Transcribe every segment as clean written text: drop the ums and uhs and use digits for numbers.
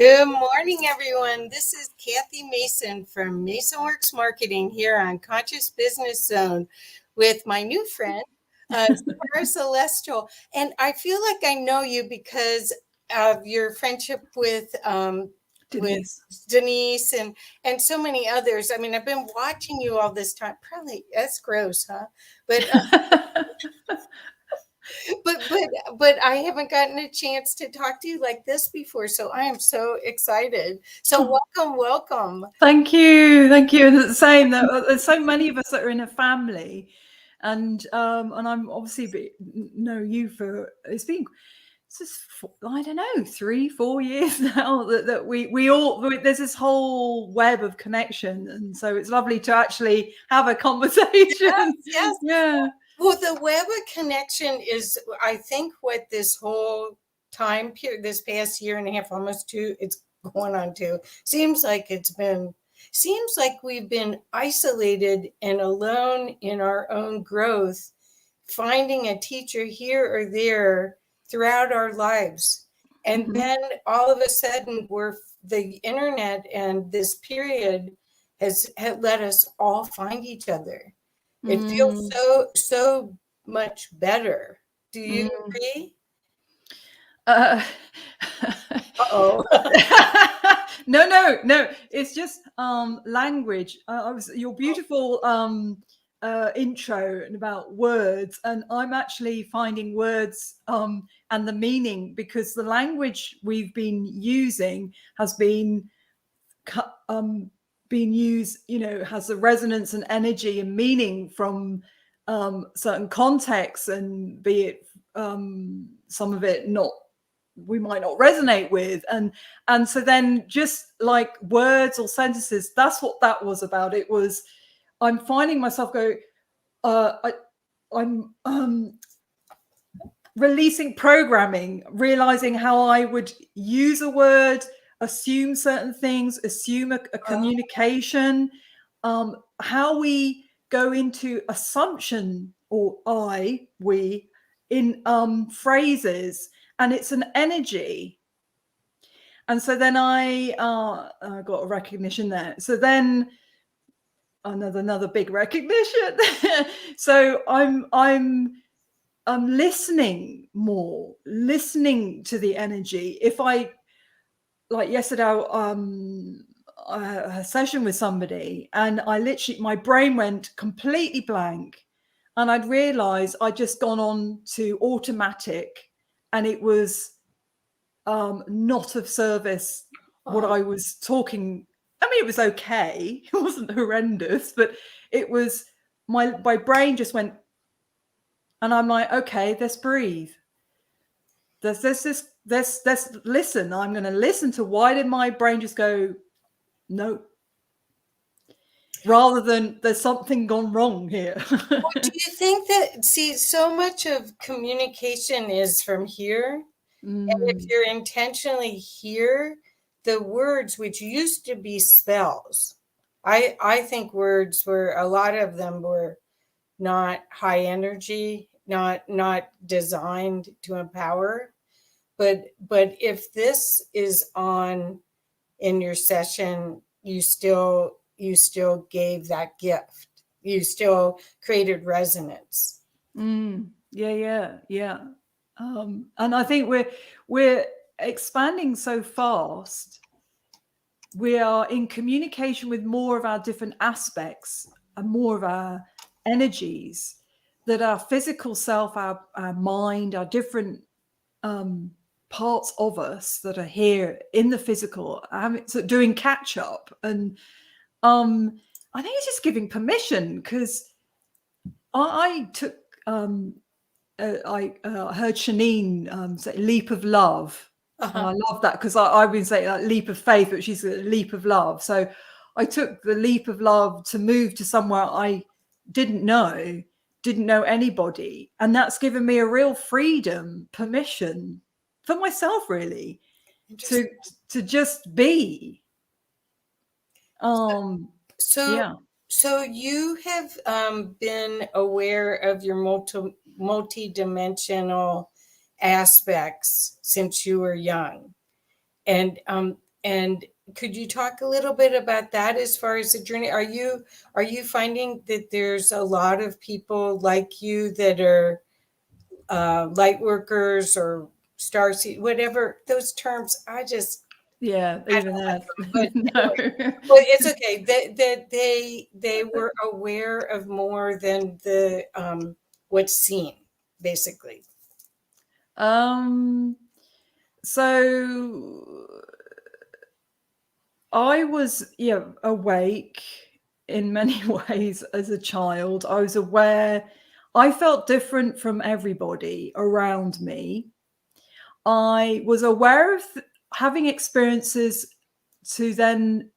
Good morning, everyone. This is Kathy Mason from MasonWorks Marketing here on Conscious Business Zone with my new friend, Zahara Celestial. And I feel like I know you because of your friendship with Denise and so many others. I mean, I've been watching you all this time. Probably that's gross, huh? But but I haven't gotten a chance to talk to you like this before, so I am so excited. So welcome. Thank you. And the same. There's so many of us that are in a family, and I'm obviously know you for it's been just I don't know 3-4 years now that we all there's this whole web of connection, and so it's lovely to actually have a conversation. Yes. Yeah. Well, the web of connection is, I think, what this whole time period, this past year and a half, almost two, it's going on two, seems like we've been isolated and alone in our own growth, finding a teacher here or there throughout our lives. And then all of a sudden, the internet and this period has let us all find each other. It feels so much better. Do you agree? Uh-oh. No. It's just language. Your beautiful intro about words, and I'm actually finding words and the meaning, because the language we've been using has been used, has a resonance and energy and meaning from certain contexts, and be it some of it we might not resonate with, and so then just like words or sentences, that's what that was about. It was, I'm finding myself go, I'm releasing programming, realizing how I would use a word, assume certain things, assume a communication, how we go into assumption, or we in phrases, and it's an energy. And so then I got a recognition there. So then another big recognition. So I'm listening more, listening to the energy. If I, like yesterday, I had a session with somebody, and I literally, my brain went completely blank, and I'd realized I'd just gone on to automatic, and it was not of service what I was talking. I mean, it was okay. It wasn't horrendous, but it was, my brain just went, and I'm like, okay, let's breathe. Let's listen. I'm going to listen to, why did my brain just go, no, rather than there's something gone wrong here. Well, do you think that, so much of communication is from here? And if you're intentionally here, the words, which used to be spells, I think words were, a lot of them were not high energy, not designed to empower. But if this is on in your session, you still gave that gift. You still created resonance. Yeah. And I think we're expanding so fast. We are in communication with more of our different aspects and more of our energies, that our physical self, our mind, our different parts of us that are here in the physical, so doing catch up. And I think it's just giving permission, because I took I heard Shanine say leap of love. And I love that, because I've been saying like leap of faith, but she's a leap of love. So I took the leap of love to move to somewhere I didn't know anybody. And that's given me a real freedom, permission for myself, really, to just be. So you have been aware of your multi-dimensional aspects since you were young. And And could you talk a little bit about that as far as the journey? Are you finding that there's a lot of people like you that are light workers or starseed, whatever those terms? I even don't like that. them, but No. anyway, well, it's okay. That they were aware of more than the what's seen, basically. So I was awake in many ways as a child. I was aware. I felt different from everybody around me. I was aware of having experiences to then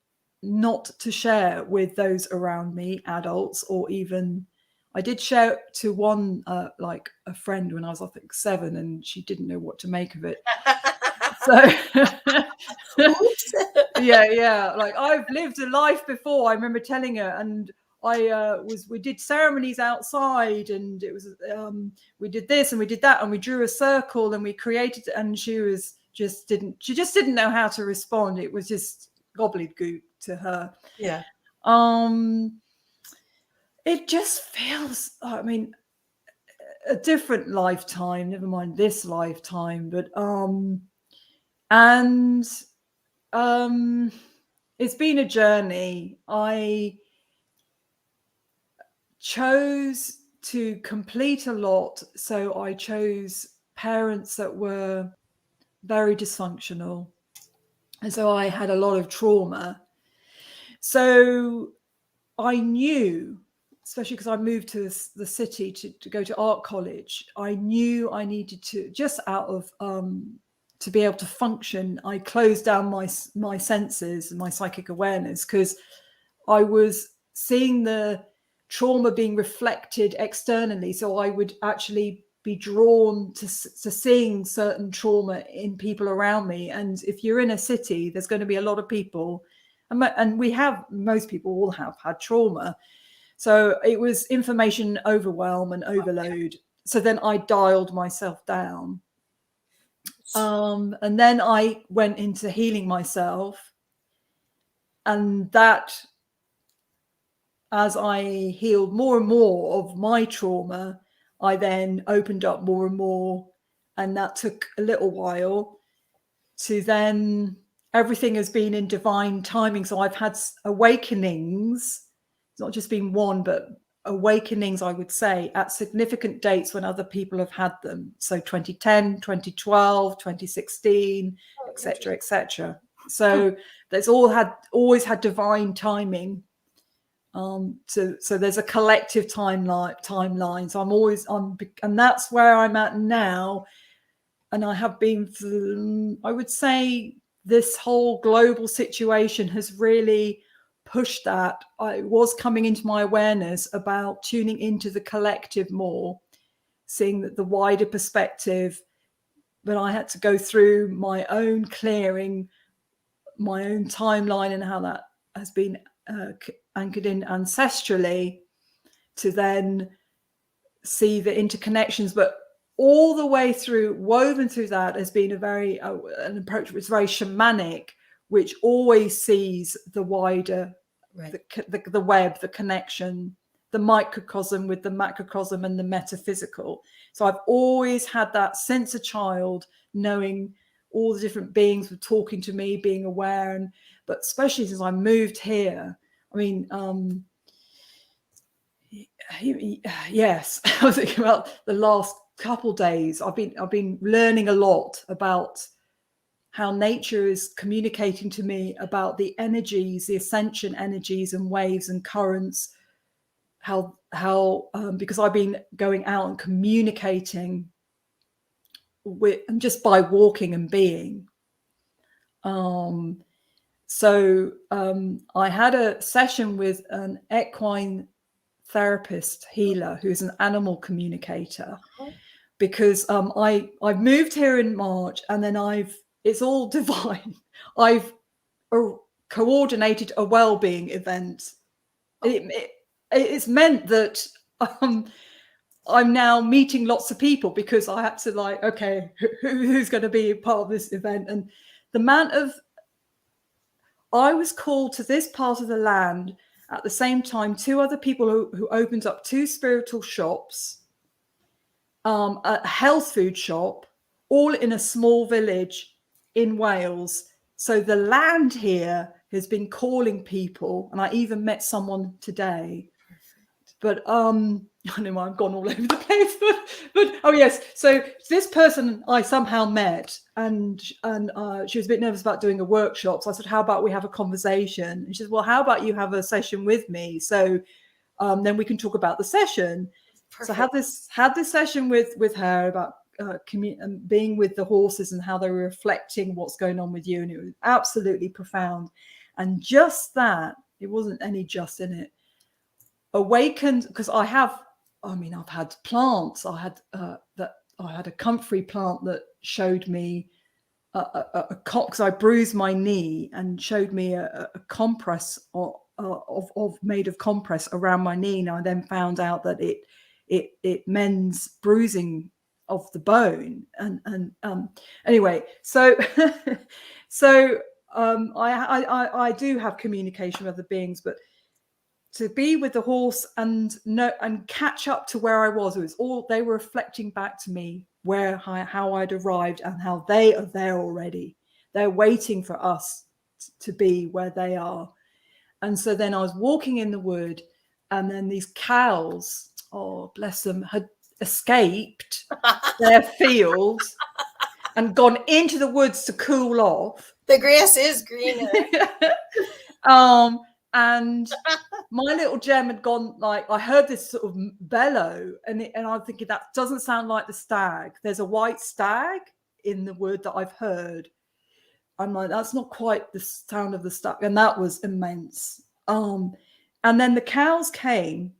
not to share with those around me, adults, or even I did share to one like a friend when I was, I think, 7, and she didn't know what to make of it. So Oops. yeah, like I've lived a life before. I remember telling her, and we did ceremonies outside, and it was we did this and we did that, and we drew a circle and we created, and she just didn't know how to respond. It was just gobbledygook to her. Yeah. It just feels, I mean, a different lifetime, never mind this lifetime, but it's been a journey. I chose to complete a lot, so I chose parents that were very dysfunctional, and so I had a lot of trauma. So I knew, especially because I moved to the city to go to art college, I knew I needed to, just out of to be able to function, I closed down my senses and my psychic awareness, because I was seeing the trauma being reflected externally. So I would actually be drawn to seeing certain trauma in people around me. And if you're in a city, there's going to be a lot of people, and most people all have had trauma. So it was information overwhelm and overload. So then I dialed myself down. And then I went into healing myself. And that, as I healed more and more of my trauma, I then opened up more and more. And that took a little while to then, everything has been in divine timing. So I've had awakenings. It's not just been one, but awakenings, I would say, at significant dates when other people have had them. So 2010, 2012, 2016, etc., etc. So there's always had divine timing. So there's a collective timeline. So and that's where I'm at now. And I have been for, I would say, this whole global situation has really pushed that. I was coming into my awareness about tuning into the collective more, seeing that the wider perspective, but I had to go through my own clearing, my own timeline, and how that has been anchored in ancestrally, to then see the interconnections. But all the way through, woven through that, has been an approach which is very shamanic, which always sees the wider, Right. the web, the connection, the microcosm with the macrocosm and the metaphysical. So I've always had that since a child, knowing all the different beings were talking to me, being aware. But especially since I moved here, I mean, yes, I was thinking about the last couple days. I've been learning a lot about how nature is communicating to me about the energies, the ascension energies and waves and currents. How because I've been going out and communicating with, and just by walking and being. So I had a session with an equine therapist healer who's an animal communicator, because I've moved here in March, and then it's all divine. I've coordinated a well-being event. It's meant that I'm now meeting lots of people, because I had to, like, okay, who's going to be part of this event. And the amount of I was called to this part of the land at the same time. 2 other people who opened up 2 spiritual shops, a health food shop, all in a small village in Wales. So the land here has been calling people, and I even met someone today. But I know I've gone all over the place, but oh yes. So this person I somehow met, and she was a bit nervous about doing a workshop. So I said, "How about we have a conversation?" And she said, "Well, how about you have a session with me? So then we can talk about the session." Perfect. So I had this session with her about being with the horses and how they were reflecting what's going on with you, and it was absolutely profound. And just that, it wasn't any just in it, awakened, because I've had plants. I had a comfrey plant that showed me because I bruised my knee, and showed me a compress of made of compress around my knee. And I then found out that it mends bruising of the bone. And anyway, so I do have communication with other beings, but to be with the horse and catch up to where I was, it was all, they were reflecting back to me how I'd arrived, and how they are there already. They're waiting for us to be where they are. And so then I was walking in the wood, and then these cows, oh bless them, had escaped their field and gone into the woods to cool off. The grass is greener. And my little gem had gone, like, I heard this sort of bellow, and I'm thinking, that doesn't sound like the stag. There's a white stag in the wood that I've heard. I'm like, that's not quite the sound of the stag. And that was immense. And then the cows came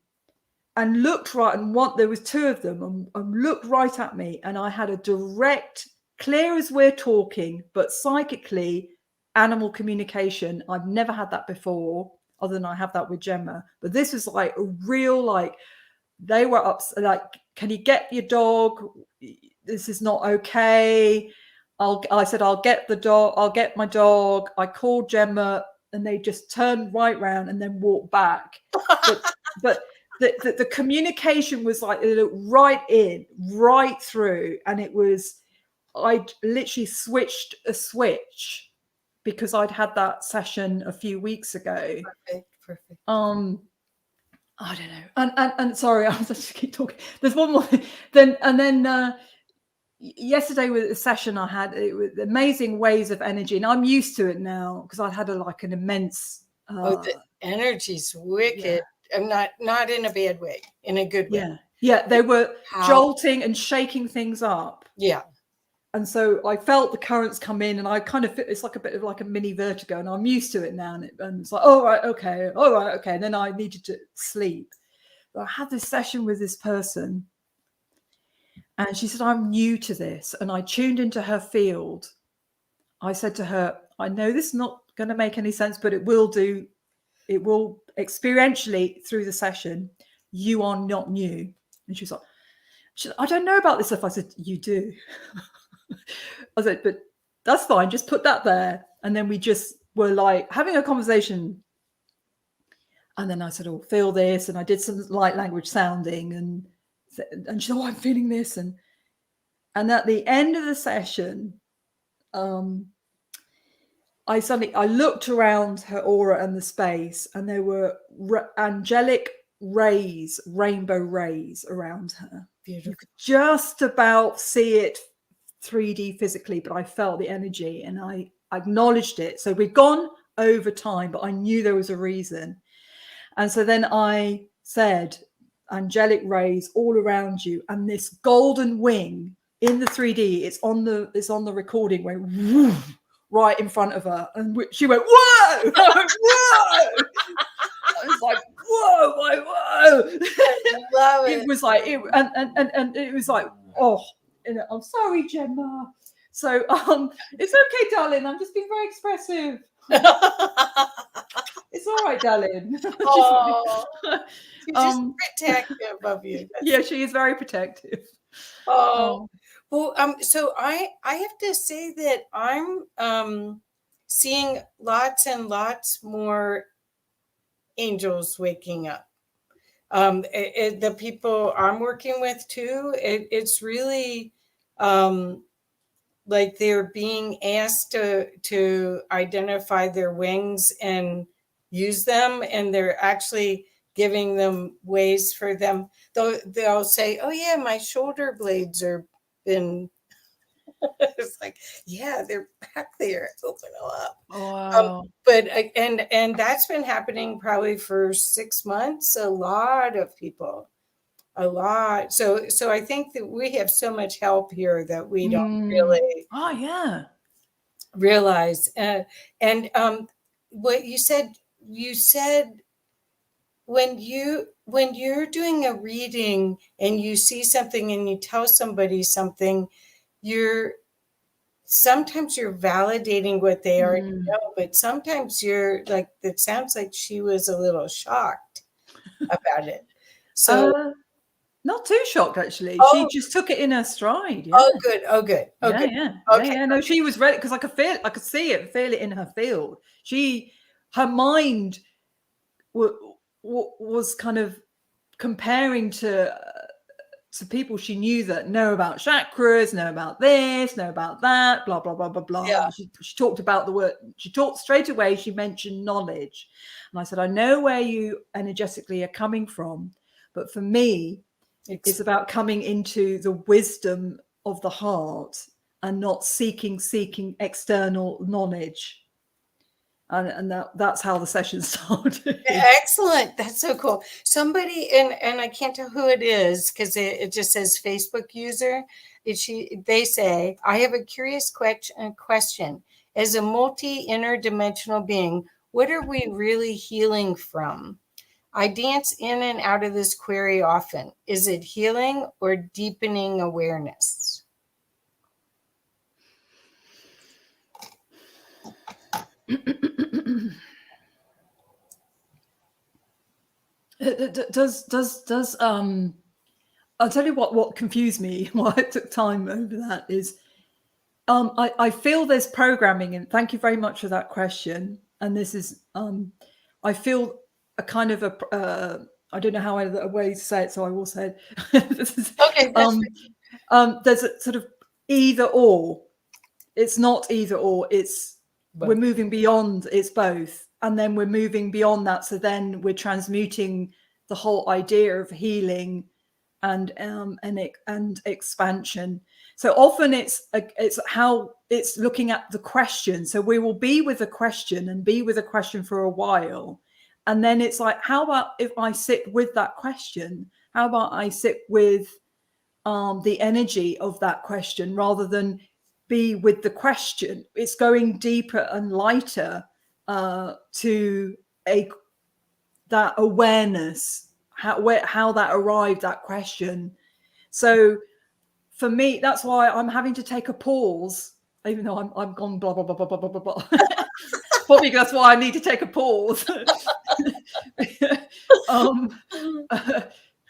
and looked right, and there was 2 of them, and looked right at me, and I had a direct, clear as we're talking, but psychically, animal communication. I've never had that before, other than I have that with Gemma. But this was like a real, like, they were up, like, can you get your dog? This is not okay. I said, I'll get the dog. I'll get my dog. I called Gemma, and they just turned right round and then walked back. But the communication was like, it looked right through, and it was, I literally switched a switch, because I'd had that session a few weeks ago. Perfect. I don't know. And sorry, I was just keep talking. There's one more thing. Then yesterday with the session I had, it was amazing waves of energy, and I'm used to it now, because I had an immense. The energy's wicked. Yeah. I'm not in a bad way, in a good way. Yeah. They were jolting and shaking things up. Yeah. And so I felt the currents come in, and I kind of, it's like a bit of like a mini vertigo, and I'm used to it now. And it's like, all right, okay. And then I needed to sleep. But I had this session with this person, and she said, I'm new to this. And I tuned into her field. I said to her, I know this is not going to make any sense, but it will do. It will experientially through the session. You are not new. And she was like, I don't know about this stuff. I said, you do. I said, but that's fine. Just put that there. And then we just were like having a conversation. And then I said, oh, feel this. And I did some light language sounding, and she said, oh, I'm feeling this. And at the end of the session, I looked around her aura and the space, and there were angelic rays, rainbow rays around her. Beautiful. You could just about see it 3D physically, but I felt the energy, and I acknowledged it. So we'd gone over time, but I knew there was a reason. And so then I said, angelic rays all around you, and this golden wing in the 3D, it's on the recording, went whoo, right in front of her, and she went, whoa. I went, whoa. I was like, whoa. I love it. It was like it, and it was like, oh, I'm sorry, Gemma. So it's okay, darling. I'm just being very expressive. It's all right, darling. Oh, she's just protective of you. Yeah, she is very protective. Oh, well, so I have to say that I'm seeing lots and lots more angels waking up. The people I'm working with too, it's really like they're being asked to identify their wings and use them, and they're actually giving them ways for them. They'll say, "Oh yeah, my shoulder blades are been." It's like, yeah, they're back there. Open them up. Wow. But and that's been happening probably for 6 months. A lot of people, a lot. So I think that we have so much help here that we don't really Oh yeah. realize. And what you said when you're doing a reading and you see something and you tell somebody something, you're sometimes you're validating what they already know, but sometimes you're like, it sounds like she was a little shocked about it. So, Not too shocked actually. She oh, just took it in her stride. Yeah. oh, good, oh, good, oh, Yeah, good. yeah, Okay, yeah. No, she was ready because I could see it, feel it in her field. Her mind was kind of comparing to people she knew that know about chakras, know about this, know about that, blah blah blah blah blah. Yeah. She talked about the word. She talked straight away. She mentioned knowledge, and I said, I know where you energetically are coming from, but for me, it's about coming into the wisdom of the heart and not seeking external knowledge. And that's how the session started. Excellent. That's so cool. Somebody, and I can't tell who it is because it just says Facebook user. They say, I have a curious question. As a multi-interdimensional being, what are we really healing from? I dance in and out of this query often. Is it healing or deepening awareness? Does I'll tell you what confused me, why it took time over that is I feel there's programming, and thank you very much for that question. And this is I feel a kind of I don't know how a way to say it, so I will say it. This is, Okay, that's there's a sort of either or. It's not either or. We're moving beyond. It's both, and then we're moving beyond that. So then we're transmuting the whole idea of healing and expansion. So often it's how it's looking at the question. So we will be with a question and be with a question for a while, and then it's like, how about if I sit with that question? How about I sit with the energy of that question rather than be with the question? It's going deeper and lighter to that awareness, how that arrived, that question. So for me, that's why I'm having to take a pause, even though I'm gone blah blah blah blah blah blah blah. Probably that's why I need to take a pause.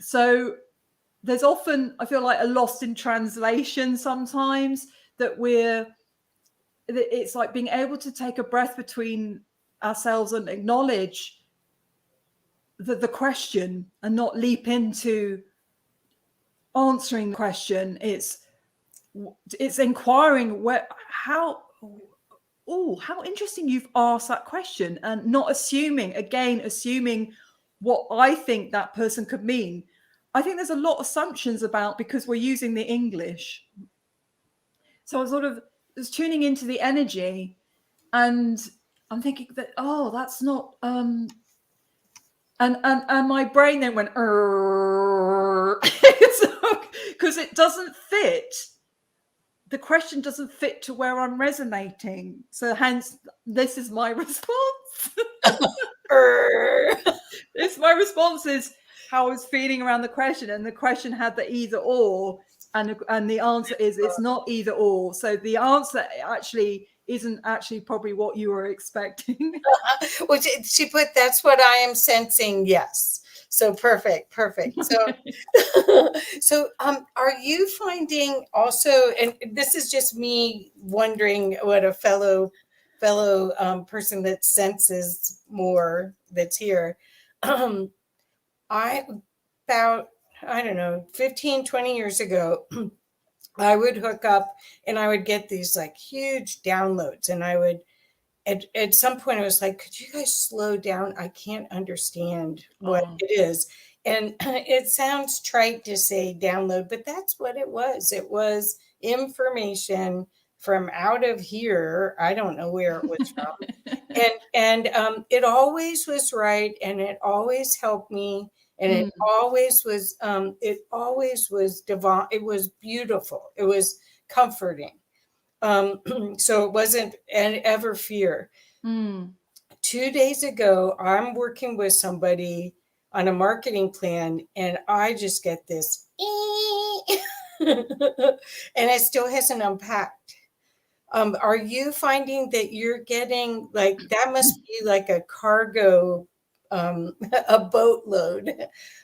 So there's often, I feel like, a lost in translation sometimes, that it's like being able to take a breath between ourselves and acknowledge the question and not leap into answering the question. It's inquiring how interesting you've asked that question, and not assuming what I think that person could mean. I think there's a lot of assumptions about, because we're using the English. So I sort of was tuning into the energy, and I'm thinking that, that's not and my brain then went because it doesn't fit. The question doesn't fit to where I'm resonating. So hence, this is my response. My response is how I was feeling around the question, and the question had the either or, and the answer is it's not either or. So the answer actually isn't actually probably what you were expecting. Well, she put, that's what I am sensing. Yes. So perfect. So are you finding also, and this is just me wondering what a fellow fellow person that senses more that's here. I about, I don't know, 15, 20 years ago, I would hook up and I would get these like huge downloads, and I would at some point I was like, could you guys slow down? I can't understand what Oh. it is. And it sounds trite to say download, but that's what it was. It was information from out of here. I don't know where it was from. And it always was right, and it always helped me, and Mm, it always was divine. It was beautiful. It was comforting. So it wasn't an ever fear. mm. 2 days ago, I'm working with somebody on a marketing plan, and I just get this, and it still hasn't unpacked. Are you finding that you're getting like that? Must be like a cargo, a boatload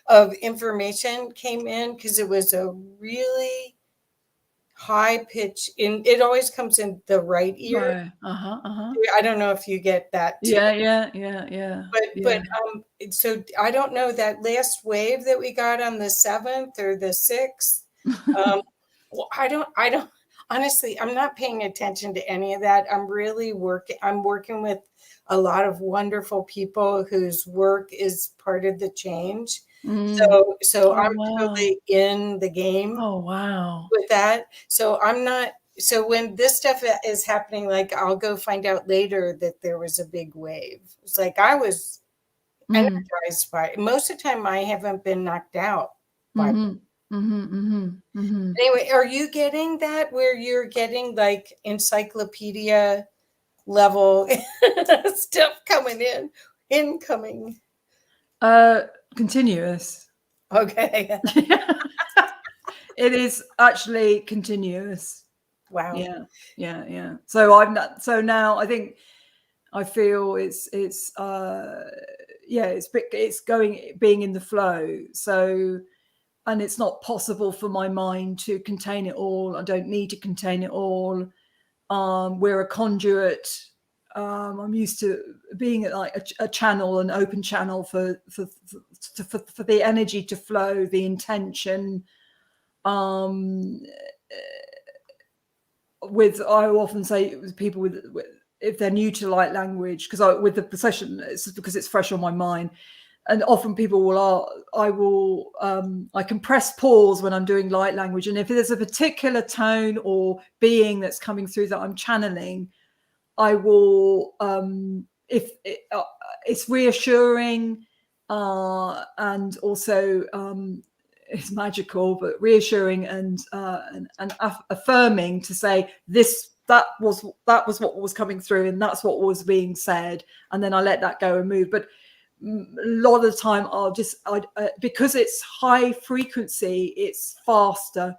of information came in, because it was a really high pitch. In it always comes in the right ear. Right. Uh-huh. Uh-huh. I don't know if you get that too. Yeah, yeah, yeah, yeah. But so I don't know, that last wave that we got on the 7th or the 6th. Yeah. Well, I don't honestly, I'm not paying attention to any of that. I'm working with a lot of wonderful people whose work is part of the change. Mm. So Oh, I'm wow. totally in the game Oh, wow. with that. So I'm not, so when this stuff is happening, like I'll go find out later that there was a big wave. It's like I was Mm. energized by it. Most of the time I haven't been knocked out by it. Mhm. Mhm, mhm, mhm. Anyway, are you getting that where you're getting like encyclopedia level stuff coming in, incoming? Continuous. Okay. It is actually continuous. Wow. Yeah, yeah, yeah. So I'm not. So now I think I feel yeah, it's going being in the flow. So, and it's not possible for my mind to contain it all. I don't need to contain it all. We're a conduit. I'm used to being like a channel, an open channel for the energy to flow, the intention. Um, I often say with people with if they're new to light language, because with the session, it's because it's fresh on my mind. And often people I can press pause when I'm doing light language, and if there's a particular tone or being that's coming through that I'm channeling, I will if it's reassuring, and also it's magical, but reassuring and affirming to say that was what was coming through, and that's what was being said, and then I let that go and move. But a lot of the time because it's high frequency, it's faster,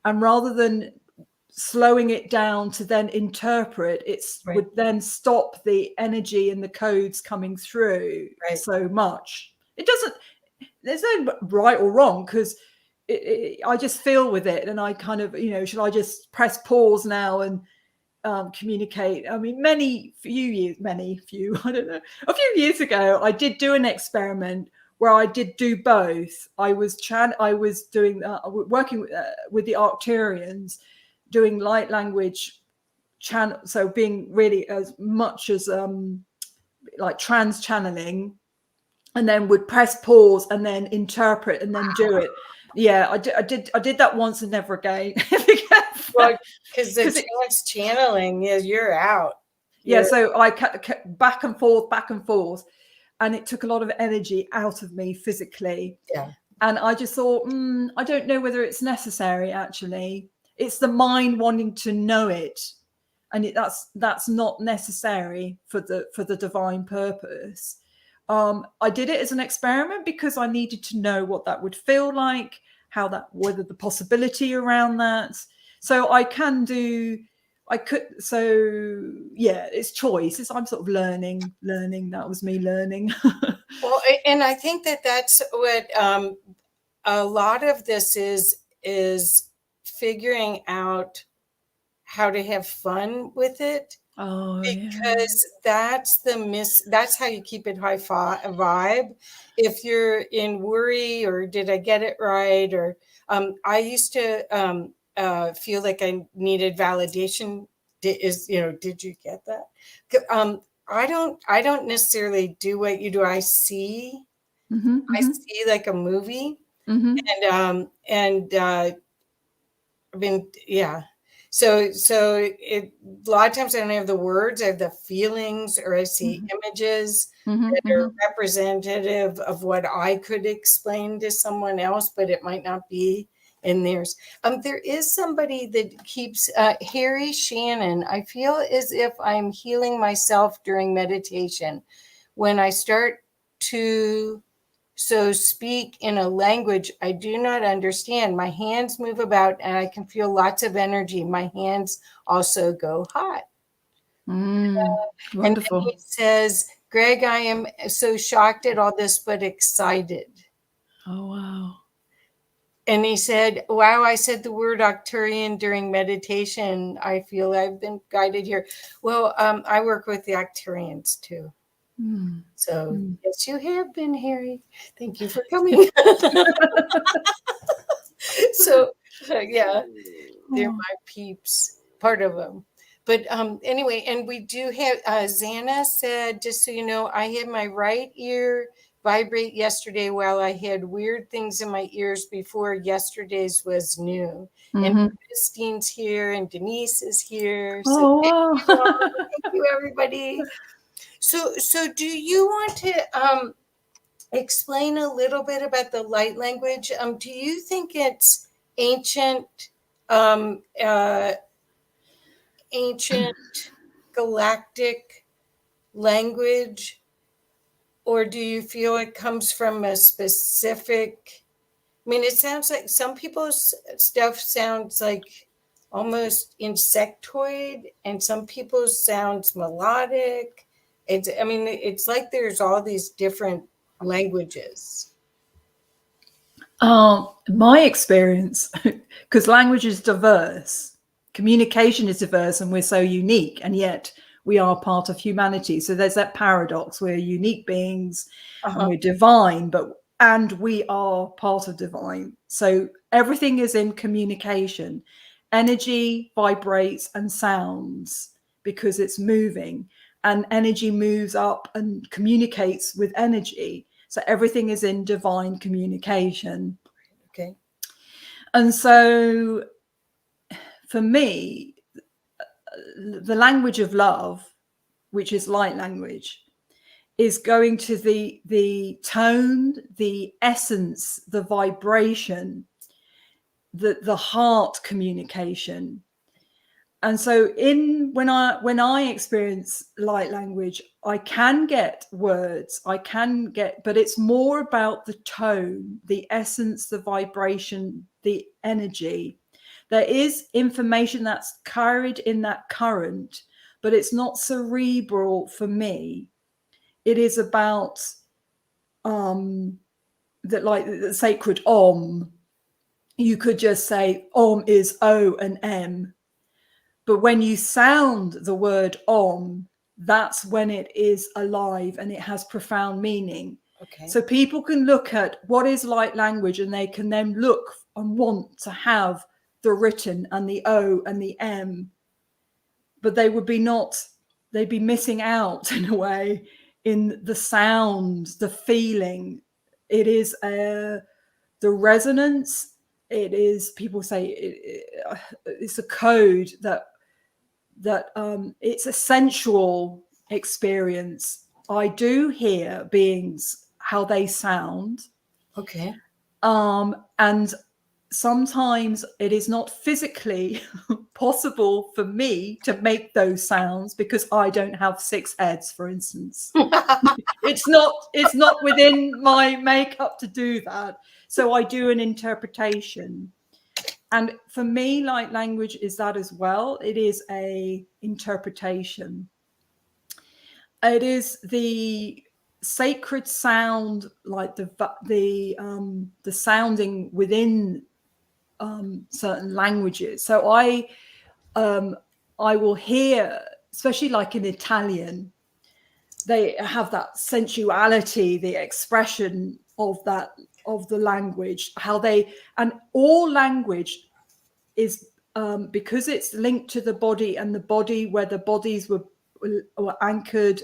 and rather than slowing it down to then interpret, Right. would then stop the energy and the codes coming through Right. so much. There's no right or wrong, because I just feel with it, and I kind of, should I just press pause now and communicate? I mean, I don't know, a few years ago, I did do an experiment where I did do both. I was doing working with the Arcturians, doing light language channel, so being really as much as like trans channeling, and then would press pause and then interpret and then do it. Yeah, I did that once and never again. Well, because the trans channeling, you're out. So I kept back and forth, and it took a lot of energy out of me physically. Yeah. And I just thought, I don't know whether it's necessary. Actually, it's the mind wanting to know it, and that's not necessary for the divine purpose. I did it as an experiment because I needed to know what that would feel like, whether the possibility around that. So it's choice. I'm sort of learning. That was me learning. Well, and I think that's what a lot of this is figuring out how to have fun with it. Oh, yeah. because that's how you keep it high vibe. If you're in worry, or did I get it right, or I used to feel like I needed validation. Did you get that? I don't necessarily do what you do. I see like a movie, and I mean, yeah. So a lot of times I don't have the words, I have the feelings, or I see images that are representative of what I could explain to someone else, but it might not be in theirs. There is somebody that keeps Harry Shannon. I feel as if I'm healing myself during meditation when I start to speak in a language I do not understand. My hands move about and I can feel lots of energy. My hands also go hot. And then Wonderful. he says, Greg, I am so shocked at all this, but excited. Oh, wow. And he said, wow, I said the word Octurian during meditation. I feel I've been guided here. Well, I work with the Octurians too. So yes, you have been, Harry. Thank you for coming. So yeah, they're my peeps, part of them. But anyway, and we do have Xana said, just so you know, I had my right ear vibrate yesterday while I had weird things in my ears before yesterday's was new. And Christine's here and Denise is here. So Oh, wow. thank you, everybody. So do you want to explain a little bit about the light language? Do you think it's ancient, um, uh, ancient galactic language, or do you feel it comes from a specific? I mean, it sounds like some people's stuff sounds like almost insectoid, and some people's sounds melodic. It's like there's all these different languages. My experience, because language is diverse, communication is diverse, and we're so unique, and yet we are part of humanity. So there's that paradox: we're unique beings, and we're divine, and we are part of divine. So everything is in communication. Energy vibrates and sounds because it's moving, and energy moves up and communicates with energy. So everything is in divine communication. Okay. And so for me, the language of love, which is light language, is going to the tone, the essence, the vibration, the heart communication. And so when I experience light language, I can get words, but it's more about the tone, the essence, the vibration, the energy. There is information that's carried in that current, but it's not cerebral for me. It is about the sacred Om. You could just say Om is O and M. But when you sound the word Om, that's when it is alive and it has profound meaning. Okay. So people can look at what is light language, and they can then look and want to have the written and the O and the M, but they'd be missing out in a way in the sound, the feeling. It is the resonance. It is, people say it's a code that it's a sensual experience. I do hear beings, how they sound. Okay. And sometimes it is not physically possible for me to make those sounds because I don't have 6 heads, for instance. It's not within my makeup to do that. So I do an interpretation. And for me, light language is that as well. It is a interpretation. It is the sacred sound, like the sounding within certain languages. So I will hear especially like in Italian, they have that sensuality, the expression of that, of the language, how they, and all language is because it's linked to the body, and the body where the bodies were anchored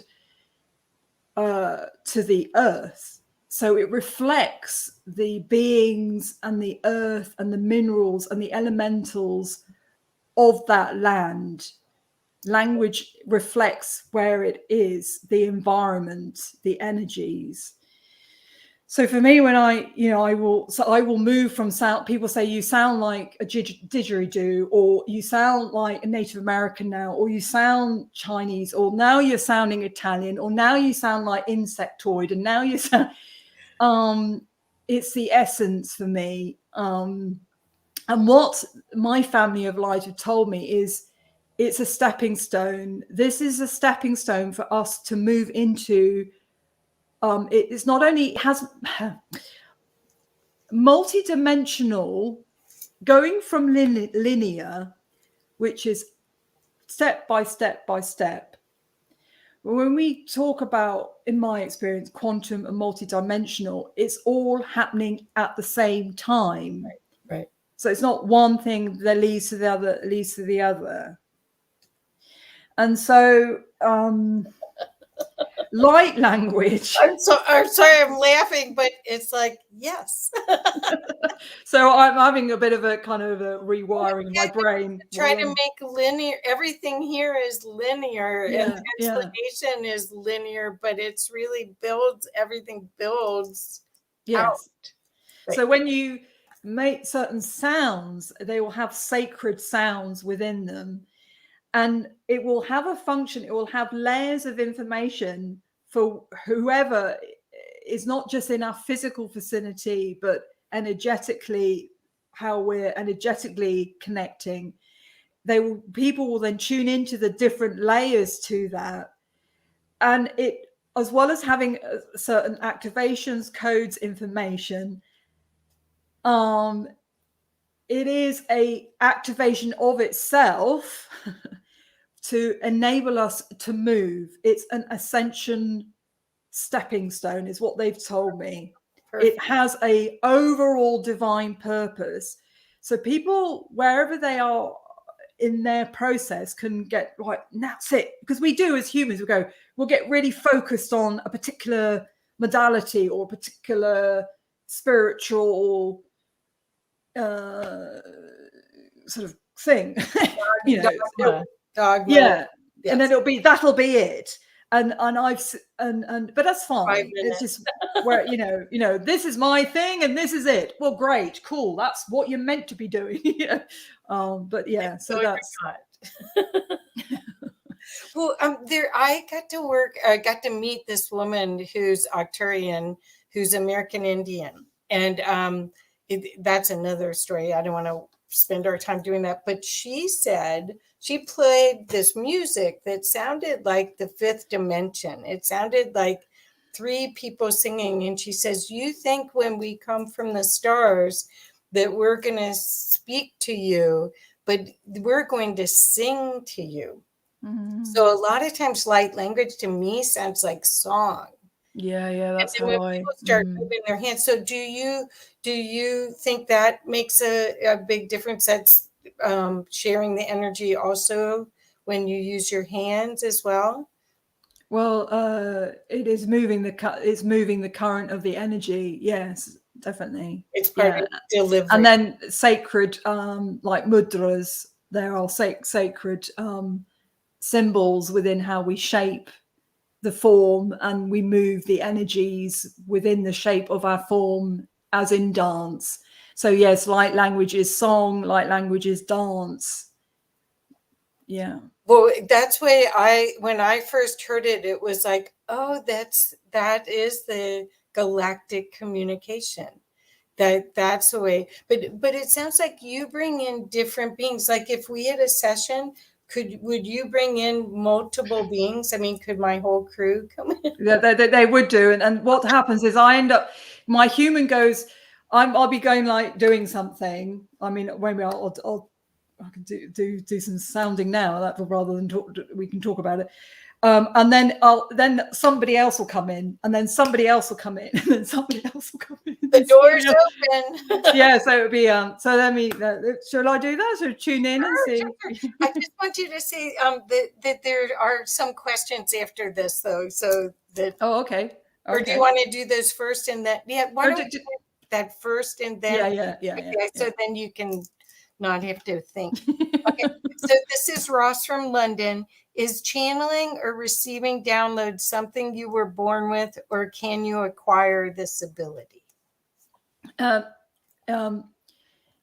to the earth. So it reflects the beings and the earth and the minerals and the elementals of that land. Language reflects where it is, the environment, the energies. So for me, when I will move from sound. People say you sound like a didgeridoo, or you sound like a Native American now, or you sound Chinese, or now you're sounding Italian, or now you sound like insectoid, and now you sound. It's the essence for me. And what my family of light have told me is, it's a stepping stone. This is a stepping stone for us to move into. It's not only, it has multi-dimensional, going from linear, which is step by step by step. When we talk about, in my experience, quantum and multi-dimensional, it's all happening at the same time. Right. So it's not one thing that leads to the other, leads to the other. And so light language. I'm sorry, I'm laughing, but it's like, yes. So I'm having a bit of a kind of a rewiring in my brain. Try to make linear. Everything here is linear, and the explanation is linear, but it's really builds. Everything builds. Yes. Out. Right. So when you make certain sounds, they will have sacred sounds within them, and it will have a function. It will have layers of information for whoever is not just in our physical vicinity, but energetically, how we're energetically connecting. People will then tune into the different layers to that, and it, as well as having certain activations, codes, information, it is a activation of itself to enable us to move. It's an ascension stepping stone, is what they've told me. Perfect. It has a overall divine purpose. So people, wherever they are in their process, can get right, and that's it. Because we do as humans, we'll get really focused on a particular modality or a particular spiritual sort of thing. Dogma. Yeah. Yes. And then that'll be it. And but that's fine. It's just where this is my thing and this is it. Well, great, cool. That's what you're meant to be doing. But yeah, so that's. Well, I got to meet this woman who's Arcturian, who's American Indian, and that's another story. I don't want to spend our time doing that, but she said she played this music that sounded like the fifth dimension. It sounded like three people singing, and she says, "You think when we come from the stars that we're going to speak to you, but we're going to sing to you." Mm-hmm. So a lot of times light language to me sounds like song. Yeah, that's how people start moving their hands. So do you think that makes a big difference? That's sharing the energy also when you use your hands as well? Well, it is moving the current of the energy. Yes, definitely. It's part of delivery. And then sacred, like mudras, there are sacred symbols within how we shape the form, and we move the energies within the shape of our form, as in dance. So yes, light language is song, light language is dance. Yeah. Well, that's why when I first heard it, it was like, oh, that is the galactic communication. That's the way. But it sounds like you bring in different beings. Like if we had a session, would you bring in multiple beings? I mean, could my whole crew come in? Yeah, they would do. And what happens is I end up, my human goes, I'll be going like doing something. I mean, maybe I'll I can do some sounding now, that rather than we can talk about it. And then somebody else will come in, and then somebody else will come in, and then somebody else will come in. The door's open. Yeah, so it would be so let me shall I do that? So tune in and see. Sure. I just want you to see that there are some questions after this, though. So that. Oh, okay. Or do you want to do those first and then? Yeah, why don't we do that first and then? Yeah. Okay, so then you can not have to think. Okay, so this is Ross from London. Is channeling or receiving downloads something you were born with, or can you acquire this ability?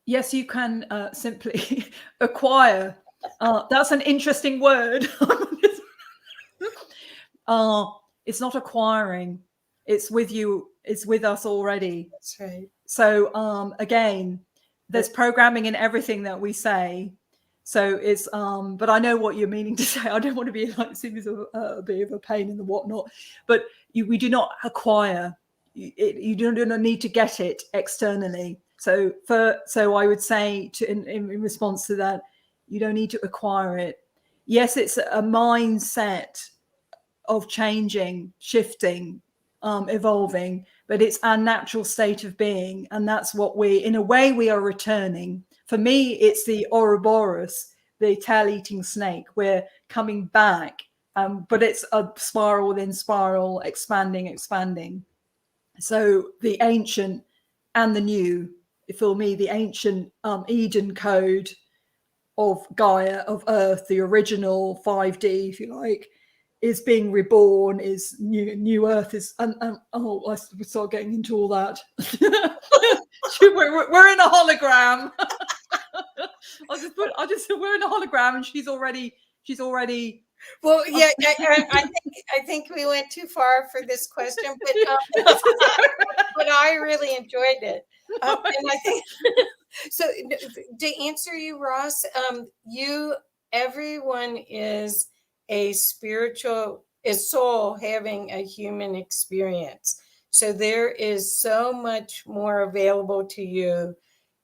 Yes, you can simply acquire. That's an interesting word. It's not acquiring. It's with you. It's with us already. That's right. So again, there's programming in everything that we say. So it's but I know what you're meaning to say. I don't want to be like seem as a bit of a pain in the whatnot, but we do not acquire. You don't need to get it externally. So I would say in response to that, you don't need to acquire it. Yes, it's a mindset of changing, shifting, evolving, but it's our natural state of being, and that's what in a way we are returning. For me, it's the Ouroboros, the tail-eating snake. We're coming back, but it's a spiral within spiral, expanding. So the ancient and the new, for me, the ancient Eden code of Gaia, of Earth, the original 5D, if you like, is being reborn, is new Earth is, and I start getting into all that. we're in a hologram. I just we're in a hologram, and she's already. Well, yeah, I think we went too far for this question, but I really enjoyed it, and I think so. To answer you, Ross, everyone is a soul having a human experience. So there is so much more available to you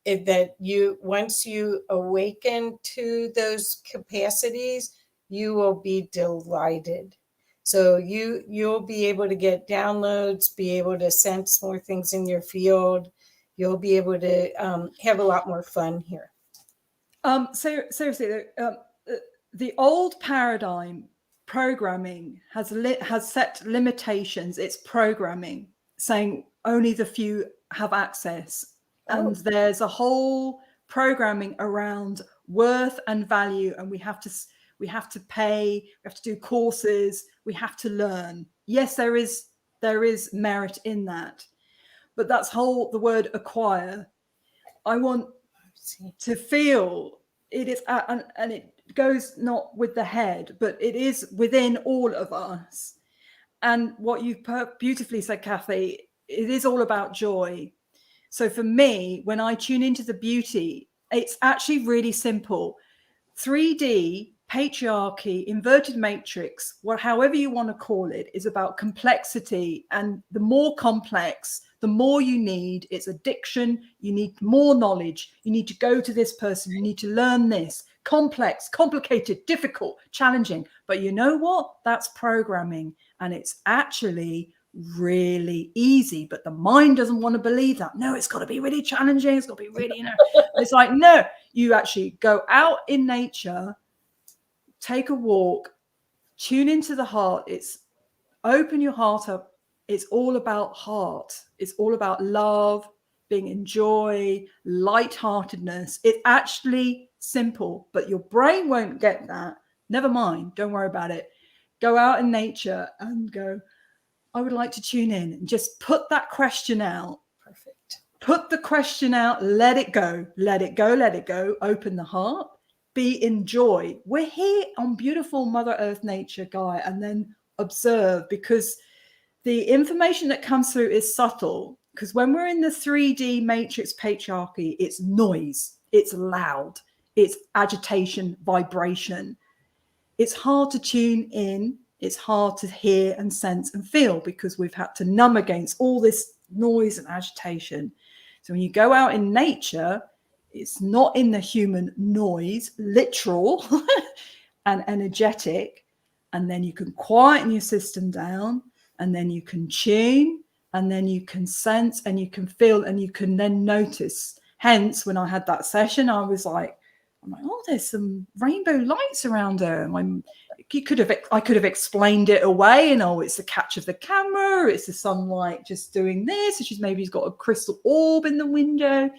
that once you awaken to those capacities, you will be delighted. So you'll be able to get downloads, be able to sense more things in your field. You'll be able to have a lot more fun here. So seriously, the old paradigm programming has set limitations. It's programming saying only the few have access, and there's a whole programming around worth and value, and we have to pay, we have to do courses, we have to learn. Yes, there is merit in that, but that's the word acquire. I want to feel it is, and it goes not with the head, but it is within all of us. And what you beautifully said, Kathy, it is all about joy. So for me, when I tune into the beauty, it's actually really simple. 3D, patriarchy, inverted matrix, however you want to call it, is about complexity. And the more complex, the more you need. It's addiction. You need more knowledge. You need to go to this person. You need to learn this. Complex, complicated, difficult, challenging. But you know what? That's programming. And it's actually really easy, but the mind doesn't want to believe that. No, it's got to be really challenging. It's got to be really, it's like, no, you actually go out in nature, take a walk, tune into the heart. It's open your heart up. It's all about heart. It's all about love, being in joy, lightheartedness. It's actually simple, but your brain won't get that. Never mind. Don't worry about it. Go out in nature and go, I would like to tune in, and just put that question out. Perfect. Put the question out, let it go, let it go, let it go. Open the heart, be in joy. We're here on beautiful Mother Earth nature, Gaia, and then observe, because the information that comes through is subtle. Because when we're in the 3D matrix patriarchy, it's noise, it's loud, it's agitation, vibration. It's hard to tune in. It's hard to hear and sense and feel, because we've had to numb against all this noise and agitation. So when you go out in nature, It's not in the human noise, literal and energetic. And then you can quieten your system down, and then you can tune, and then you can sense, and you can feel, and you can then notice. Hence, when I had that session, I was like, oh, there's some rainbow lights around her. I could have explained it away, and oh, it's the catch of the camera, it's the sunlight just doing this, and she's got a crystal orb in the window.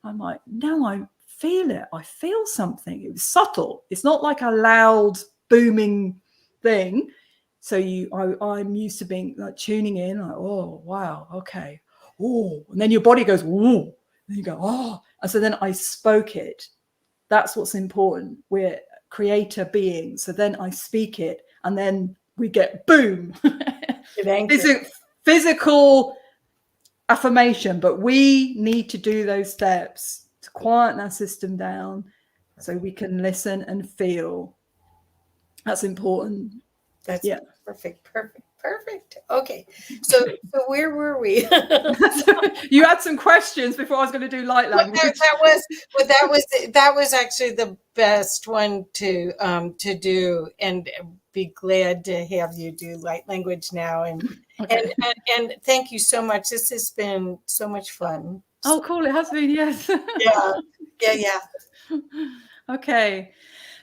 I'm like, no, I feel it. I feel something. It was subtle. It's not like a loud, booming thing. So I'm used to being like tuning in, like, oh, wow, okay. Oh, and then your body goes, oh, and you go, oh. And so then I spoke it. That's what's important. We're creator beings. So then I speak it, and then we get boom. Physical affirmation, but we need to do those steps to quieten our system down so we can listen and feel. That's important. That's perfect. Okay, so where were we? You had some questions before I was going to do light language. That was actually the best one to do, and be glad to have you do light language now. And okay. and thank you so much. This has been so much fun. Oh, cool! It has been, yes. Yeah. Okay,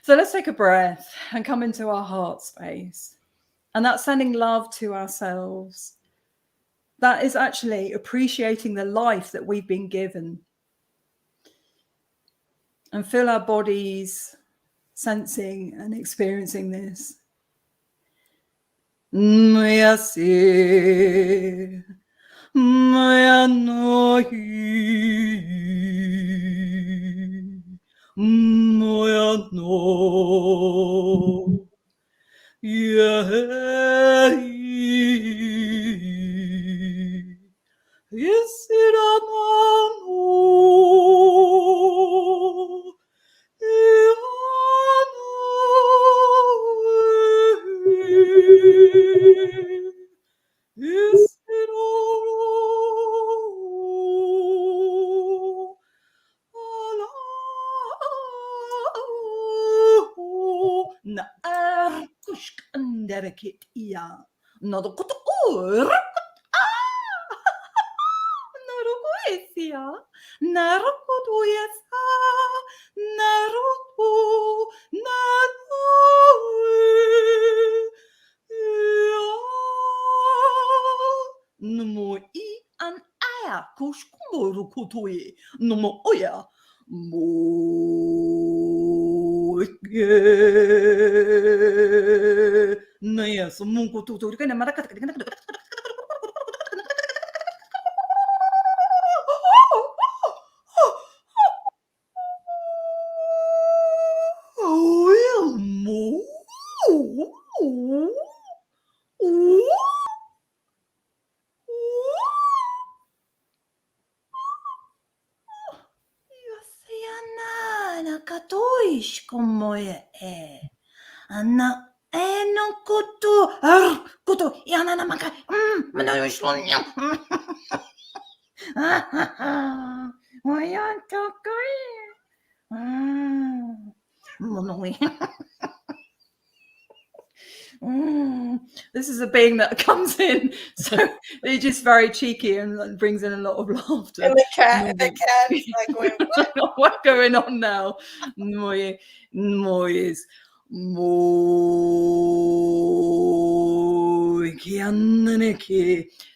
so let's take a breath and come into our heart space. And that's sending love to ourselves. That is actually appreciating the life that we've been given. And feel our bodies sensing and experiencing this. This is a being that comes in, so they're just very cheeky and brings in a lot of laughter. And the cat is like going, what's going on now?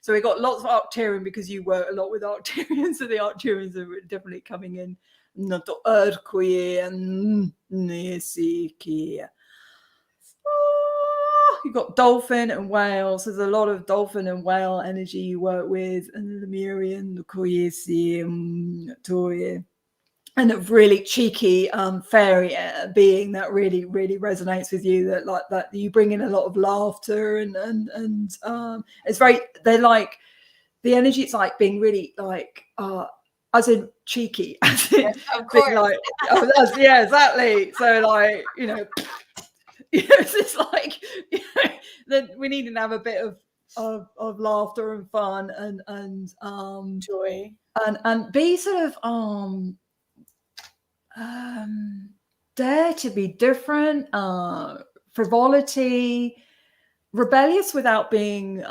So we got lots of Arcturian because you work a lot with Arcturians, so the Arcturians are definitely coming in. You've got dolphin and whales. There's a lot of dolphin and whale energy you work with, and the Lemurian, the Koyesi, Toye, and a really cheeky fairy being that really, really resonates with you. That you bring in a lot of laughter and it's very. They're like the energy. It's like being really like as in cheeky, as in of course. Like yeah, exactly. So like it's just like that we need to have a bit of laughter and fun and joy and be sort of dare to be different, frivolity, rebellious without being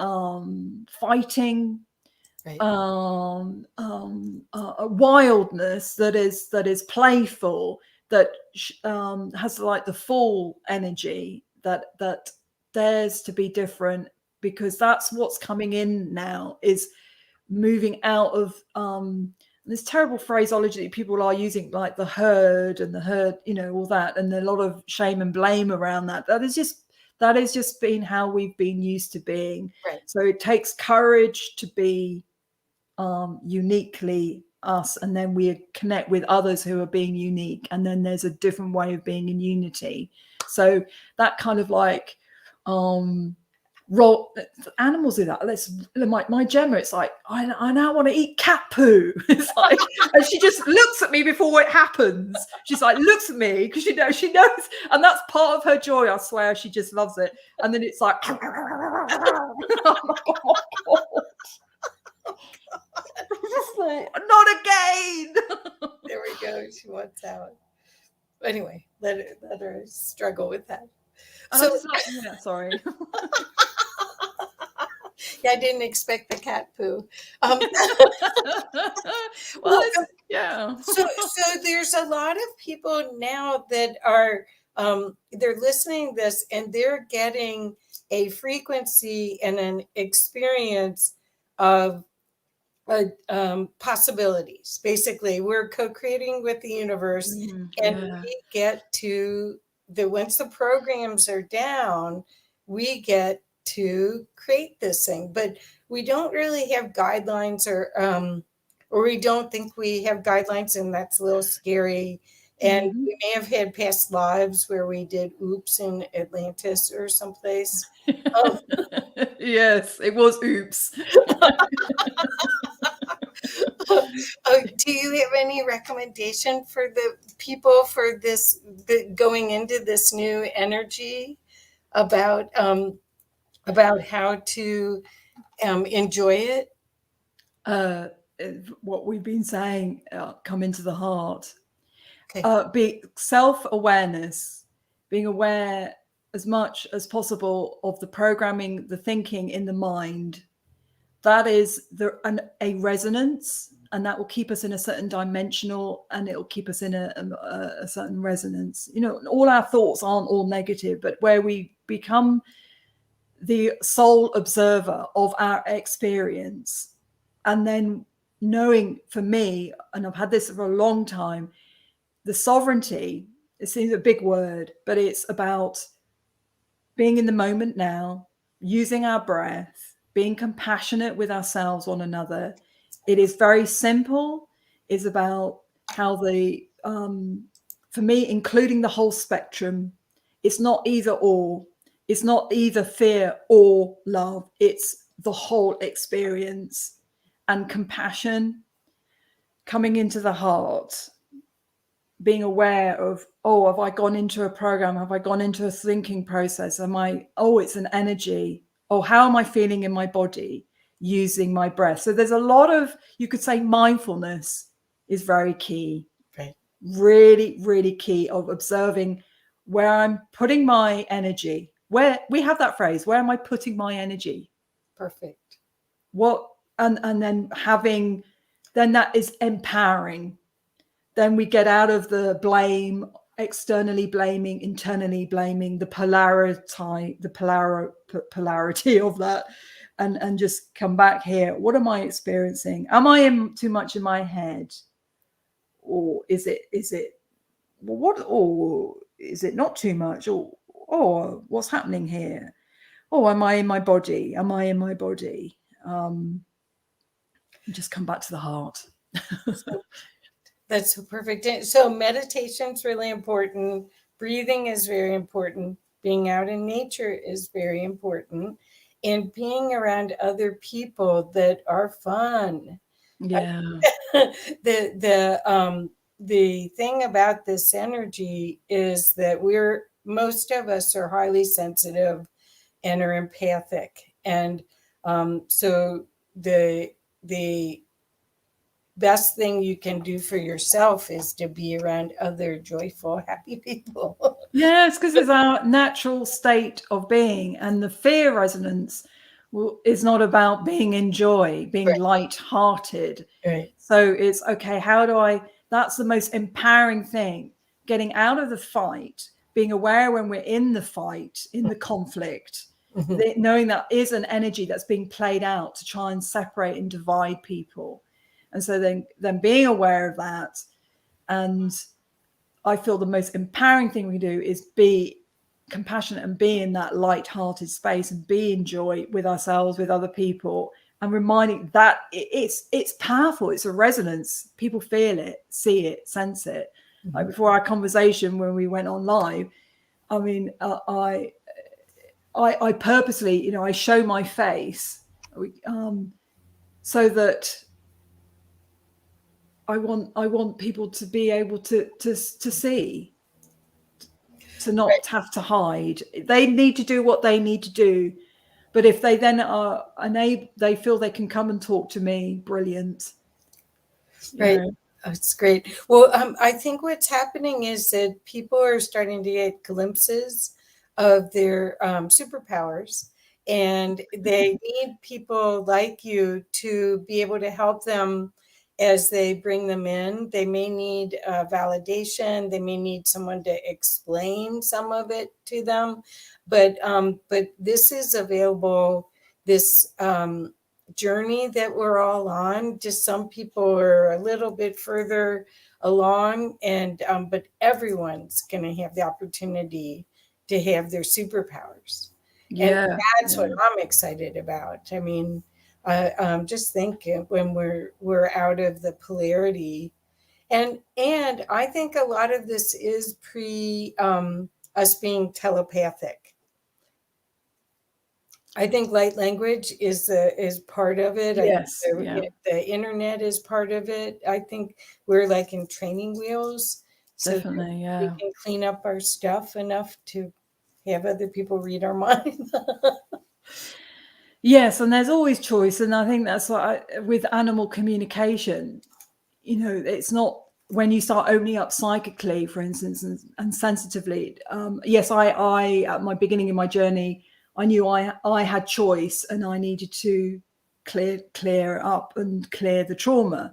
fighting, Right. a wildness that is playful, that has like the full energy, that dares to be different, because that's what's coming in now, is moving out of this terrible phraseology that people are using, like the herd and the herd, all that, and a lot of shame and blame around that. That is just been how we've been used to being. Right. So it takes courage to be uniquely us, and then we connect with others who are being unique, and then there's a different way of being in unity. So that kind of like animals do that. My Gemma, it's like, I now want to eat cat poo. It's like, and she just looks at me before it happens. She's like, looks at me because she knows, and that's part of her joy. I swear, she just loves it. And then it's like, oh my God. Not again. There we go. She wants out. Anyway, let her struggle with that. And So, sorry. Yeah, I didn't expect the cat poo. Yeah. So there's a lot of people now that are they're listening to this, and they're getting a frequency and an experience of possibilities. Basically, we're co-creating with the universe, and we get to once the programs are down, we get to create this thing. But we don't really have guidelines, or we don't think we have guidelines, and that's a little scary. And we may have had past lives where we did oops in Atlantis or someplace. Yes, it was oops. Do you have any recommendation for the people for this, going into this new energy, about how to enjoy it? What we've been saying, come into the heart. Okay. Be self-awareness, being aware as much as possible of the programming, the thinking in the mind. That is a resonance, and that will keep us in a certain dimensional, and it will keep us in a certain resonance. All our thoughts aren't all negative, but where we become the sole observer of our experience, and then knowing, for me, and I've had this for a long time, the sovereignty, it seems a big word, but it's about being in the moment now, using our breath, being compassionate with ourselves, one another. It is very simple. It's about how for me, including the whole spectrum. It's not either or. It's not either fear or love. It's the whole experience, and compassion, coming into the heart, being aware of, have I gone into a program? Have I gone into a thinking process? It's an energy. How am I feeling in my body using my breath? So there's a lot of, you could say, mindfulness is very key. Right. Really, really key, of observing where I'm putting my energy. Where we have that phrase, where am I putting my energy? Perfect. And then that is empowering. Then we get out of the blame, externally blaming, internally blaming, the polarity of that, and just come back here. What am I experiencing? Am I too much in my head? Or is it not too much? Or what's happening here? Am I in my body? Just come back to the heart. That's so perfect. So meditation's really important. Breathing is very important. Being out in nature is very important. And being around other people that are fun. Yeah. The thing about this energy is that most of us are highly sensitive and are empathic. And so the best thing you can do for yourself is to be around other joyful, happy people. Yes, because it's our natural state of being, and the fear resonance is not about being in joy, being Right. light-hearted. Right. So it's okay, how do I, that's the most empowering thing, getting out of the fight, being aware when we're in the fight, in the conflict, knowing that is an energy that's being played out to try and separate and divide people. And so then being aware of that, and I feel the most empowering thing we do is be compassionate and be in that light-hearted space and be in joy with ourselves, with other people, and reminding that it's powerful. It's a resonance. People feel it, see it, sense it. Like before our conversation when we went on live, I mean, I purposely, I show my face, so that I want people to be able to see, to not Right. have to hide. They need to do what they need to do, but if they then are unable, they feel they can come and talk to me, brilliant. Right. That's great. Well, I think what's happening is that people are starting to get glimpses of their superpowers, and they need people like you to be able to help them as they bring them in. They may need validation. They may need someone to explain some of it to them, but this is available. This journey that we're all on. Just some people are a little bit further along, and but everyone's going to have the opportunity to have their superpowers. And that's what I'm excited about. I mean, just think when we're out of the polarity, and I think a lot of this is pre us being telepathic. I think light language is part of it. Yes, I think the internet is part of it. I think we're like in training wheels, so definitely, we can clean up our stuff enough to have other people read our mind. Yes, and there's always choice, and I think that's what with animal communication, it's not when you start opening up psychically, for instance, and sensitively. Yes, I at my beginning of my journey, I knew I had choice, and I needed to clear up and clear the trauma.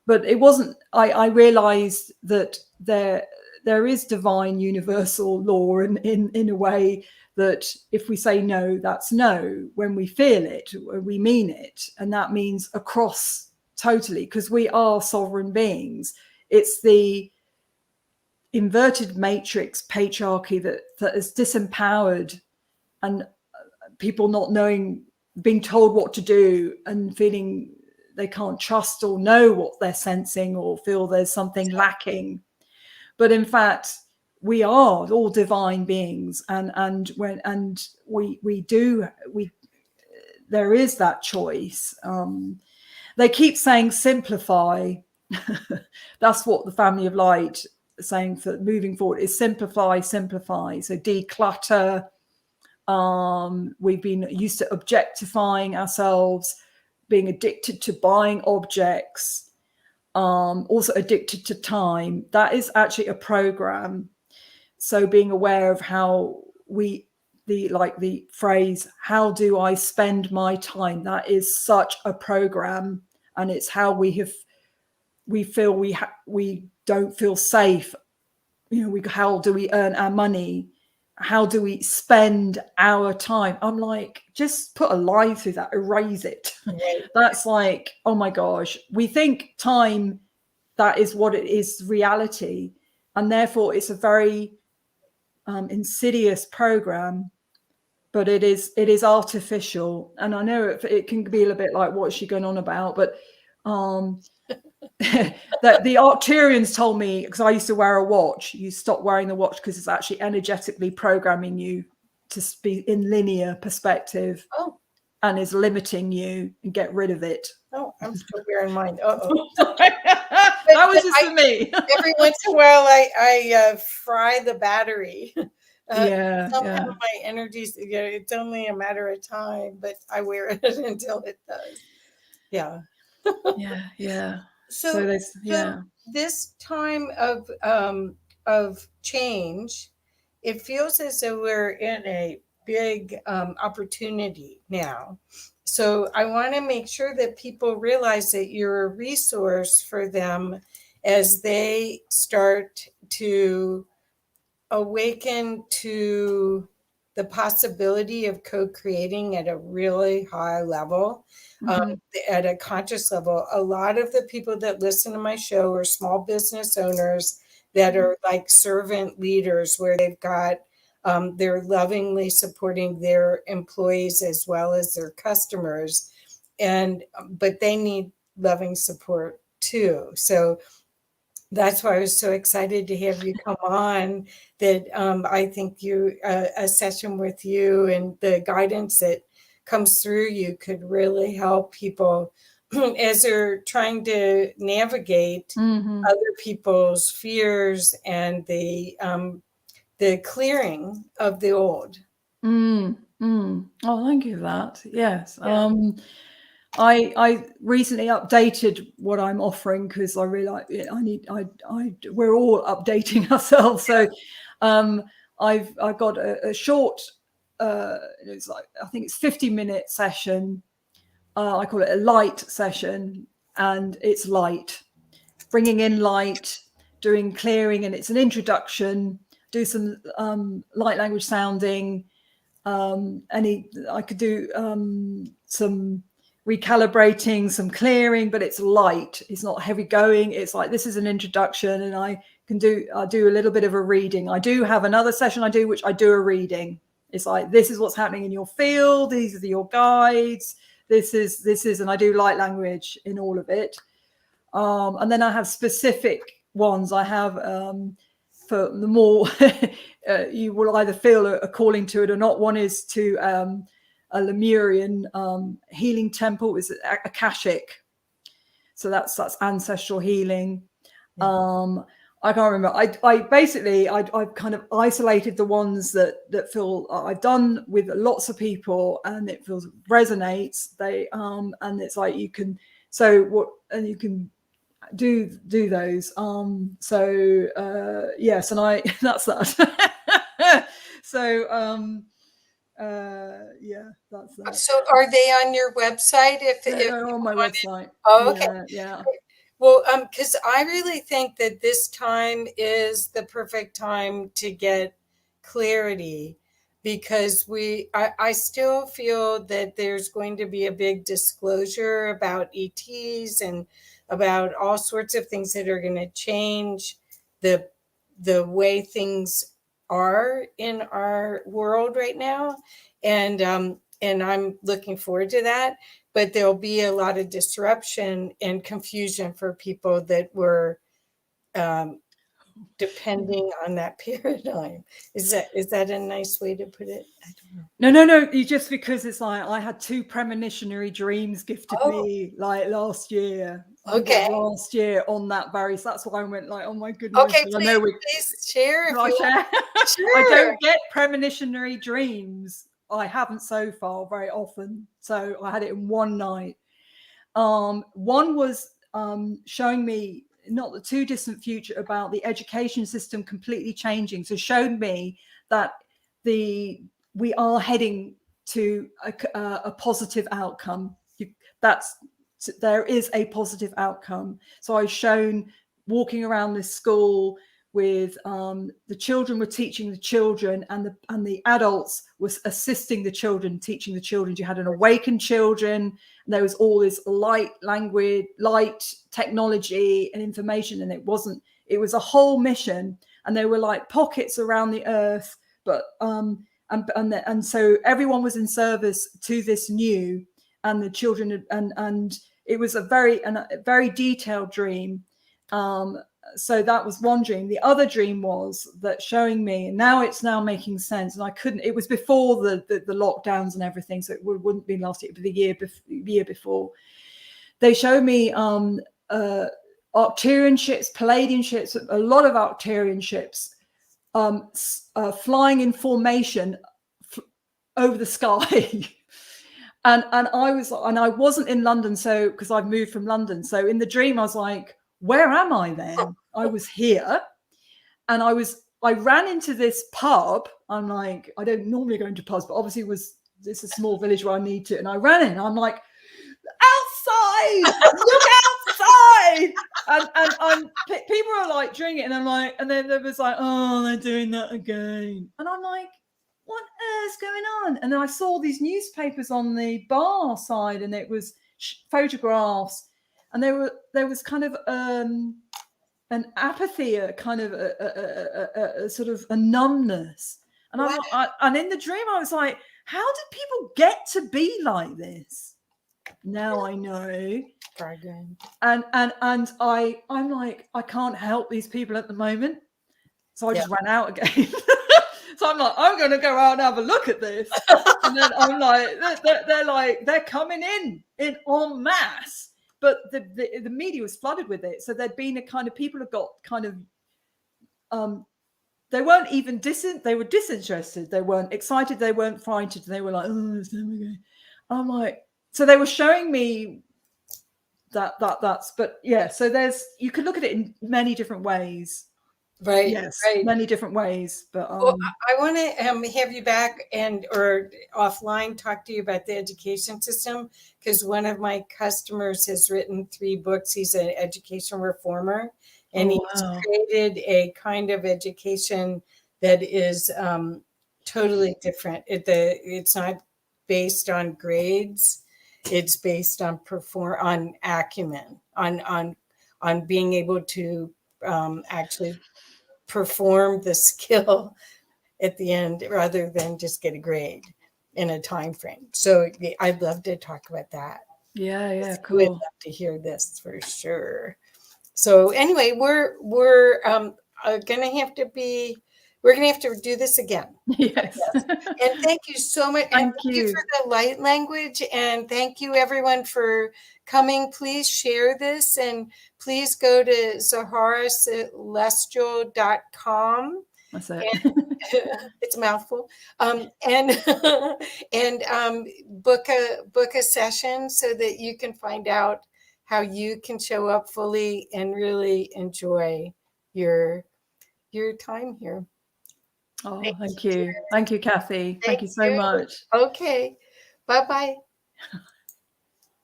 But it wasn't. I realized that there is divine universal law in a way that if we say no, that's no. When we feel it, we mean it, and that means across totally, because we are sovereign beings. It's the inverted matrix patriarchy that is disempowered, and people not knowing, being told what to do and feeling they can't trust or know what they're sensing or feel there's something lacking. But in fact, we are all divine beings, and there is that choice. They keep saying simplify. That's what the family of light is saying for moving forward, is simplify. So declutter. We've been used to objectifying ourselves, being addicted to buying objects, also addicted to time. That is actually a program. So being aware of how the phrase, how do I spend my time? That is such a program, and it's how we feel we don't feel safe. How do we earn our money? How do we spend our time? I'm like, just put a line through that, erase it. Right. That's like, oh my gosh, we think time, that is what it is, reality, and therefore it's a very insidious program, but it is artificial. And I know it can be a little bit like, what's she going on about? But that the Arcturians told me, because I used to wear a watch, you stop wearing the watch because it's actually energetically programming you to be in linear perspective. Oh. And is limiting you, and get rid of it. Oh, I'm still bearing mine. Uh-oh. That was just for me. Every once in a while, I fry the battery. Somehow my energies, it's only a matter of time, but I wear it until it does. Yeah. Yeah. So there's, yeah. This time of change, it feels as though we're in a big opportunity now. So I want to make sure that people realize that you're a resource for them as they start to awaken to the possibility of co-creating at a really high level, at a conscious level. A lot of the people that listen to my show are small business owners that are like servant leaders, where they've got they're lovingly supporting their employees as well as their customers, and but they need loving support too. So that's why I was so excited to have you come on. That I think a session with you and the guidance that comes through you could really help people as they're trying to navigate other people's fears and the clearing of the old. Oh, thank you for that. Yes. Yeah. I recently updated what I'm offering because I realized we're all updating ourselves. So I've got a short it's like, I think it's 50-minute session. I call it a light session, and it's light, bringing in light, doing clearing, and it's an introduction. Do some light language sounding. I could do some recalibrating, some clearing, but it's light. It's not heavy going. It's like, this is an introduction, and I do a little bit of a reading. I do have another session which I do a reading. It's like, this is what's happening in your field. These are your guides. This is, and I do light language in all of it. And then I have specific ones. I have for the more you will either feel a calling to it or not. One is to a Lemurian healing temple, is Akashic. So that's ancestral healing. Yeah. I can't remember. I basically I've kind of isolated the ones that feel I've done with lots of people, and it feels resonates. They and it's like you can you can do those. Yes, and that's that. So yeah, that's that. So are they on your website? They're on my website. Oh, okay. Yeah. Well, because I really think that this time is the perfect time to get clarity, because I still feel that there's going to be a big disclosure about ETs and about all sorts of things that are going to change the way things are in our world right now. And I'm looking forward to that. But there'll be a lot of disruption and confusion for people that were depending on that paradigm. Is that a nice way to put it? I don't know. No. You just, because it's like, I had 2 premonitionary dreams gifted me like last year. Okay. Last year on that very. So that's why I went like, oh my goodness. Okay, please share. If you share? Sure. I don't get premonitionary dreams. I haven't so far very often. So I had it in one night. One was showing me not the too distant future about the education system completely changing. So showed me that we are heading to a positive outcome. There is a positive outcome. So I was shown walking around this school with the children were teaching the children, and the adults was assisting the children, teaching the children. You had an awakened children, and there was all this light language, light technology and information, and it was a whole mission, and there were like pockets around the earth, but and so everyone was in service to this new, and the children, and it was a very detailed dream. So that was one dream. The other dream was that showing me, and now it's making sense. And it was before the lockdowns and everything. So it wouldn't be last year, but the year before. They showed me Arcturian ships, Palladian ships, a lot of Arcturian ships flying in formation over the sky. And I wasn't in London, so because I've moved from London. So in the dream, I was like, where am I then? I was here, and I ran into this pub. I'm like, I don't normally go into pubs, but obviously it's a small village where I need to. And I ran in. I'm like, outside, look outside. And people are like drinking, and I'm like, and then there was like, oh, they're doing that again. And I'm like, what on earth's going on? And then I saw these newspapers on the bar side, and it was photographs, and there was kind of an apathy, a kind of a sort of a numbness. And and in the dream, I was like, how did people get to be like this? Now I know. And I'm like, I can't help these people at the moment. So I just ran out again. So I'm like, I'm going to go out and have a look at this. And then I'm like, they're coming in en masse. But the media was flooded with it. So there'd been a kind of, people have got kind of, they weren't even they were disinterested. They weren't excited. They weren't frightened. They were like, oh, it's them again. I'm like, so they were showing me that's, but yeah, so you can look at it in many different ways. Right. Yes, right. many different ways. But well, I want to have you back or offline talk to you about the education system, because one of my customers has written 3 books. He's an education reformer, and he's created a kind of education that is totally different. It's not based on grades. It's based on on acumen, on being able to actually perform the skill at the end rather than just get a grade in a time frame. So I'd love to talk about that. Yeah, cool. We'd love to hear this for sure. So anyway, we're gonna have to do this again. Yes. And thank you so much. Thank you you for the light language, and thank you everyone for coming. Please share this, and please go to zaharacelestial.com. That's it. It's a mouthful. And book a session so that you can find out how you can show up fully and really enjoy your time here. Oh, thank you. Thank you, Kathy. Thank you so much. Okay. Bye-bye.